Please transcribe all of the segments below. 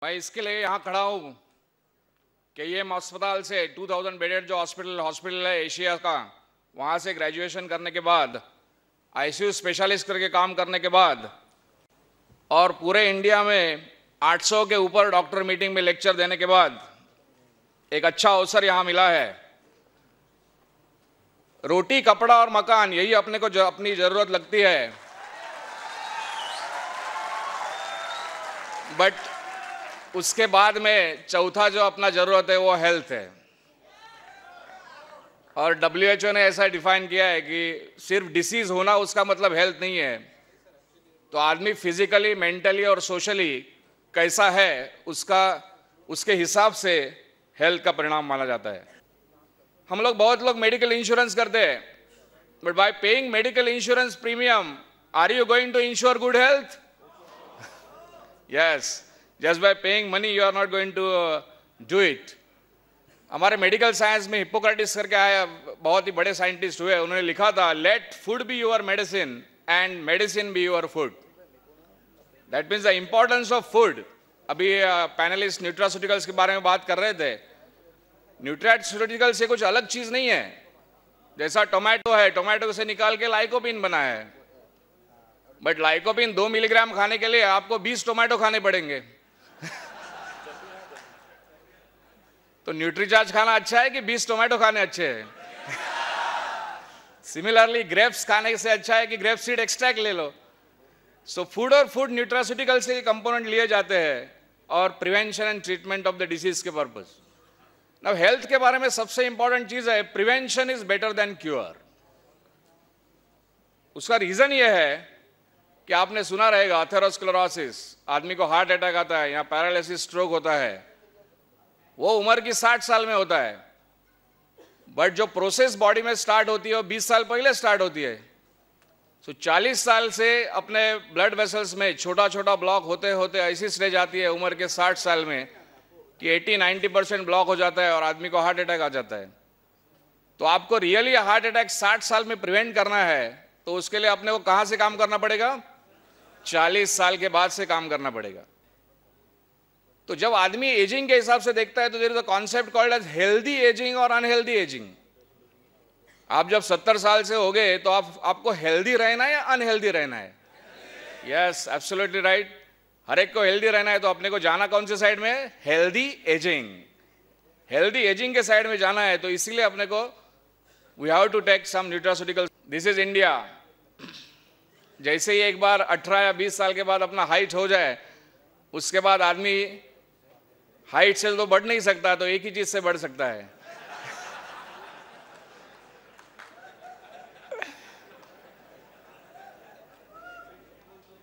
मैं इसके लिए यहाँ खड़ा हूँ कि ये अस्पताल से 2000 बेडेड जो हॉस्पिटल है एशिया का, वहाँ से ग्रेजुएशन करने के बाद आईसीयू स्पेशलिस्ट करके काम करने के बाद और पूरे इंडिया में 800 के ऊपर डॉक्टर मीटिंग में लेक्चर देने के बाद एक अच्छा अवसर यहाँ मिला है। रोटी, कपड़ा और मकान, यही अपने को जो अपनी जरूरत लगती है, बट उसके बाद में चौथा जो अपना जरूरत है वो हेल्थ है। और WHO ने ऐसा डिफाइन किया है कि सिर्फ डिसीज होना उसका मतलब हेल्थ नहीं है। तो आदमी फिजिकली, मेंटली और सोशली कैसा है उसके हिसाब से हेल्थ का परिणाम माना जाता है। बहुत लोग मेडिकल इंश्योरेंस करते हैं, but by paying medical insurance premium are you going to insure good health? Yes, just by paying money you are not going to do it. हमारे मेडिकल साइंस में हिप्पोक्रेटिस करके आया, बहुत ही बड़े साइंटिस्ट हुए, उन्होंने लिखा था let food be your medicine and medicine be your food. That means the importance of food. अभी पैनलिस्ट न्यूट्रास्यूटिकल्स के बारे में बात कर रहे थे। न्यूट्रास्यूटिकल से कुछ अलग चीज नहीं है। जैसा टोमेटो है, टोमेटो से निकाल के लाइकोपिन बना है, बट लाइकोपिन 2 मिलीग्राम खाने के लिए आपको 20 टोमेटो खाने पड़ेंगे। तो न्यूट्रीचार्ज खाना अच्छा है कि 20 टोमेटो खाने अच्छे हैं? सिमिलरली ग्रेप्स खाने से अच्छा है कि ग्रेप सीड एक्सट्रैक्ट ले लो। सो फूड और फूड न्यूट्रास्यूटिकल से कंपोनेंट लिए जाते हैं और prevention and treatment of the disease के पर्पस। नाउ हेल्थ के बारे में सबसे इंपॉर्टेंट चीज है prevention is better than cure. उसका रीजन यह है कि आपने सुना रहेगा एथेरोस्क्लेरोसिस, आदमी को हार्ट अटैक आता है या पैरालिसिस, स्ट्रोक होता है, वो उम्र की 60 साल में होता है। बट जो प्रोसेस बॉडी में स्टार्ट होती है वो 20 साल पहले स्टार्ट होती है। सो 40 साल से अपने ब्लड वेसल्स में छोटा छोटा ब्लॉक होते होते ऐसी स्टेज आती है उम्र के 60 साल में कि 80-90% ब्लॉक हो जाता है और आदमी को हार्ट अटैक आ जाता है। तो आपको रियली हार्ट अटैक 60 साल में प्रिवेंट करना है तो उसके लिए अपने को कहां से काम करना पड़ेगा? 40 साल के बाद से काम करना पड़ेगा। तो जब आदमी एजिंग के हिसाब से देखता है तो there is a concept called as healthy ageing और अनहेल्दी एजिंग। आप जब 70 साल से हो गए तो आपको हेल्दी रहना है या अनहेल्दी रहना है? Yes, absolutely right. हर एक को हेल्दी रहना है तो अपने को जाना कौन से साइड में? Healthy ageing. हेल्दी एजिंग के साइड में जाना है तो इसीलिए अपने को we have to take some nutraceuticals. This is India. जैसे ही एक बार 18 या 20 साल के बाद अपना हाइट हो जाए, उसके बाद आदमी हाइट से तो बढ़ नहीं सकता, तो एक ही चीज से बढ़ सकता है,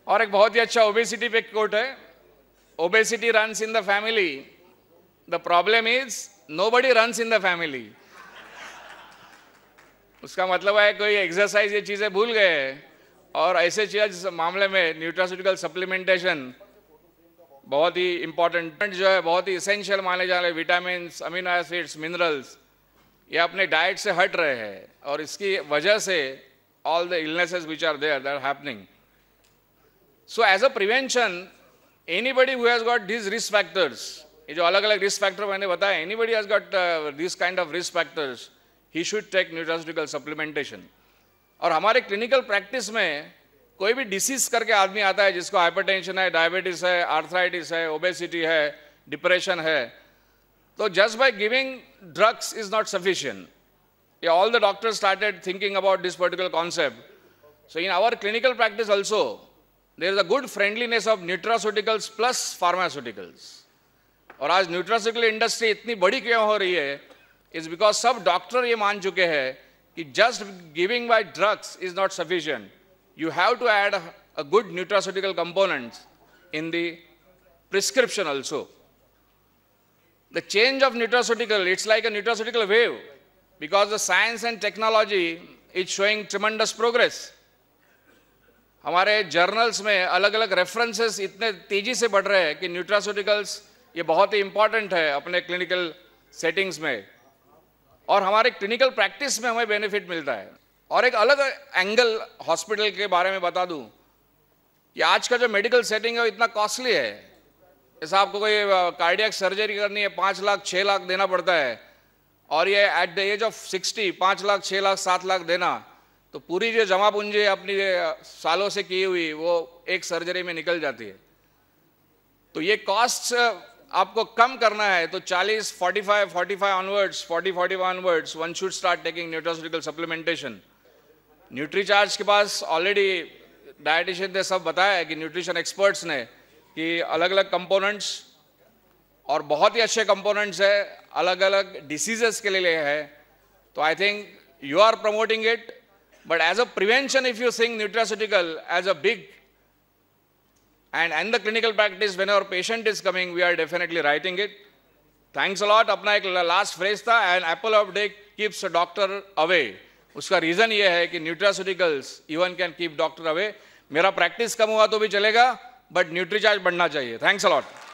और एक बहुत ही अच्छा ओबेसिटी पे कोट है, obesity runs in the family, the problem is nobody runs in the family. उसका मतलब है कोई एक्सरसाइज ये चीजें भूल गए और ऐसे चीज मामले में न्यूट्रास्यूटिकल सप्लीमेंटेशन बहुत ही इंपॉर्टेंट जो है, बहुत ही इसेंशियल माने जा रहे। विटामिन, अमीनो एसिड्स, मिनरल्स ये अपने डाइट से हट रहे हैं और इसकी वजह से all the illnesses which are there that are happening. So as a prevention, anybody who has got these risk factors, ये जो अलग अलग risk factor मैंने बताया, anybody has got this kind of risk factors, he should take nutraceutical supplementation। और हमारे clinical practice में कोई भी डिसीज करके आदमी आता है जिसको हाइपरटेंशन है, डायबिटीज है, आर्थराइटिस है, ओबेसिटी है, डिप्रेशन है, तो just by giving drugs is not sufficient। All the doctors started thinking about this particular concept। So in our clinical practice also there is a good friendliness of nutraceuticals plus pharmaceuticals। और आज nutraceutical industry इतनी बड़ी क्यों हो रही है? Is because सब doctor ये मान चुके हैं कि just giving by drugs is not sufficient, you have to add a good nutraceutical components in the prescription also. The change of nutraceutical, it's like a nutraceutical wave, because the science and technology is showing tremendous progress. हमारे journals में अलग अलग references इतने तेजी से बढ़ रहे हैं कि न्यूट्रास्यूटिकल्स ये बहुत ही इंपॉर्टेंट है अपने क्लिनिकल सेटिंग्स में, और हमारे क्लिनिकल प्रैक्टिस में हमें बेनिफिट मिलता है। और एक अलग एंगल हॉस्पिटल के बारे में बता दूं कि आज का जो मेडिकल सेटिंग है वो इतना कॉस्टली है। जैसा आपको कोई कार्डियक सर्जरी करनी है 5 लाख 6 लाख देना पड़ता है, और ये at the age of 60 5 lakh 6 lakh 7 lakh देना, तो पूरी जो जमा पूंजी अपनी सालों से की हुई वो एक सर्जरी में निकल जाती है। तो ये कॉस्ट आपको कम करना है तो 40 45 onwards one should start taking nutraceutical supplementation. Nutricharge के पास ऑलरेडी डाइटिशियन ने सब बताया है कि न्यूट्रिशन एक्सपर्ट्स ने कि अलग अलग कंपोनेंट्स और बहुत ही अच्छे कंपोनेंट्स है, अलग अलग डिसीजेस के लिए है। तो I think you are promoting it, but as a prevention if you think nutraceutical as a big and the clinical practice whenever patient is coming, we are definitely writing it. Thanks a lot. अपना एक last phrase था, an apple of day keeps a doctor away. उसका reason ये है कि nutraceuticals even can keep doctor away. मेरा practice कम हुआ तो भी चलेगा, बट न्यूट्रीचार्ज बढ़ना चाहिए। Thanks a lot.